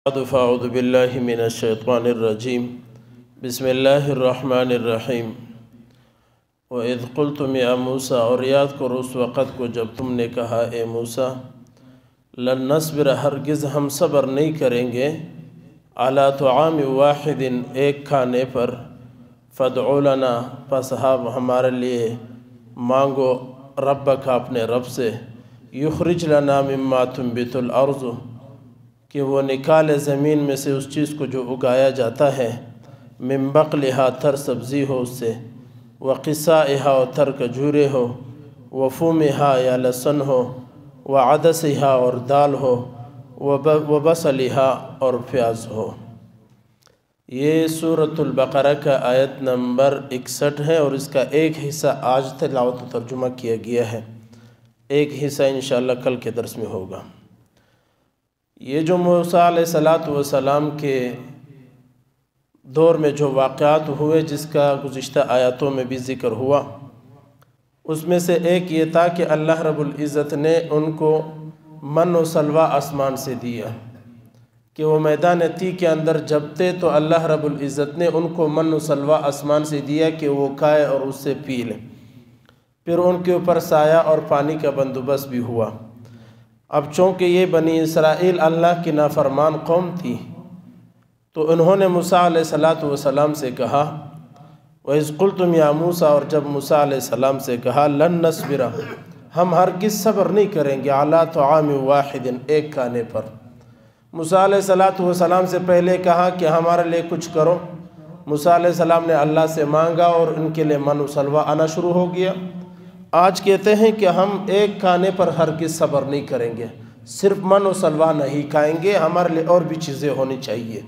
فاعوذ باللہ من الشیطان الرجیم بسم اللہ الرحمن الرحیم وَإِذْ قُلْتُمْ يَا مُوسَىٰ، اور یاد کرو اس وقت کو جب تم نے کہا اے موسیٰ، لن نصبر، ہرگز ہم صبر نہیں کریں گے، علی طعام واحد، ایک کھانے پر، فادع لنا، پس ہمارے لیے مانگو ربک، اپنے رب سے، یخرج لنا مما تنبت الارض، کہ وہ نکالے زمین میں سے اس چیز کو جو اگایا جاتا ہے، من بقلہا، تر سبزی ہو اس سے، وقصائہا، اور تر کھجورے ہو، وفومہا، یا لہسن ہو، وعدسہا، اور دال ہو، وبصلہا، اور پیاز ہو۔ یہ سورۃ البقرہ کا آیت نمبر 61 ہے، اور اس کا ایک حصہ آج تلاوت و ترجمہ کیا گیا ہے، ایک حصہ انشاءاللہ کل کے درس میں ہوگا۔ یہ جو موسیٰ علیہ السلام کے دور میں جو واقعات ہوئے، جس کا گزشتہ آیاتوں میں بھی ذکر ہوا، اس میں سے ایک یہ تھا کہ اللہ رب العزت نے ان کو من و سلوہ آسمان سے دیا، کہ وہ میدان تیہ کے اندر جب تھے تو اللہ رب العزت نے ان کو من و سلوہ آسمان سے دیا کہ وہ کھائے اور اس سے پی لیں۔ پھر ان کے اوپر سایہ اور پانی کا بندوبست بھی ہوا۔ اب چونکہ یہ بنی اسرائیل اللہ کی نافرمان قوم تھی، تو انہوں نے موسیٰ علیہ السلام سے کہا، وَإِذْ قُلْتُمْ يَا مُوسَىٰ، اور جب موسیٰ علیہ السلام سے کہا، لن نصبر، ہم ہرگز صبر نہیں کریں گے، علی طعام واحد، ایک کھانے پر۔ موسیٰ علیہ السلام سے پہلے کہا کہ ہمارے لیے کچھ کرو۔ موسیٰ علیہ السلام نے اللہ سے مانگا اور ان کے لیے من و سلوہ آنا شروع ہو گیا۔ آج کہتے ہیں کہ ہم ایک کھانے پر ہرگز صبر نہیں کریں گے، صرف من و سلوہ نہیں کھائیں گے، ہمارے لیے اور بھی چیزیں ہونی چاہیے۔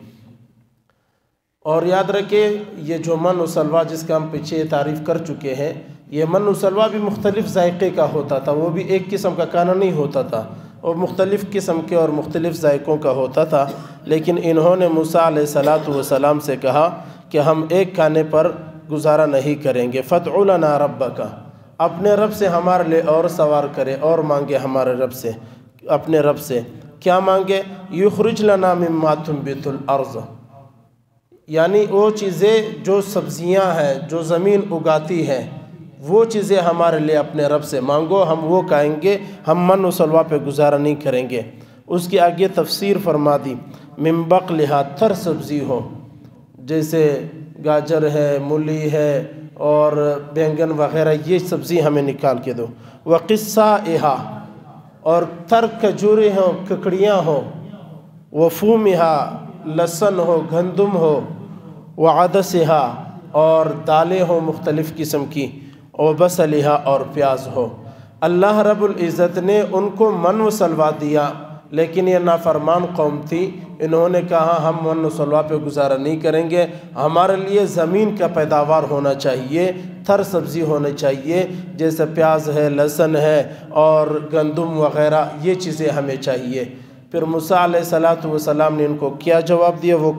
اور یاد رکھیں، یہ جو من و سلوہ جس کا ہم پیچھے تعریف کر چکے ہیں، یہ من و سلوہ بھی مختلف ذائقے کا ہوتا تھا، وہ بھی ایک قسم کا کھانا نہیں ہوتا تھا، اور مختلف قسم کے اور مختلف ذائقوں کا ہوتا تھا۔ لیکن انہوں نے موسیٰ علیہ السلام سے کہا کہ ہم ایک کھانے پر گزارا نہیں کریں گے، فادع لنا ربک، اپنے رب سے ہمارے لیے اور سوال کرے اور مانگے ہمارے رب سے، اپنے رب سے کیا مانگے؟ یخرج لنا مما تنبت الارض، یعنی وہ چیزیں جو سبزیاں ہیں، جو زمین اگاتی ہیں، وہ چیزیں ہمارے لیے اپنے رب سے مانگو، ہم وہ کھائیں گے، ہم من و سلوہ پہ گزارا نہیں کریں گے۔ اس کی آگے تفسیر فرما دی، من بقلہا، تر سبزی ہو، جیسے گاجر ہے، مولی ہے اور بینگن وغیرہ، یہ سبزی ہمیں نکال کے دو۔ وقصائہا، اور تر کھجورے ہوں، ککڑیاں ہوں، وفومہا، لہسن ہو، گندم ہو، وعدسہا، اور دالیں ہوں مختلف قسم کی، وبصلہا، اور پیاز ہو۔ اللہ رب العزت نے ان کو من و سلوہ دیا، لیکن یہ نافرمان قوم تھی، انہوں نے کہا ہم من و سلوہ پہ گزارا نہیں کریں گے، ہمارے لیے زمین کا پیداوار ہونا چاہیے، تر سبزی ہونی چاہیے، جیسے پیاز ہے، لہسن ہے اور گندم وغیرہ، یہ چیزیں ہمیں چاہیے۔ پھر موسیٰ علیہ السلام نے ان کو کیا جواب دیا؟ وہ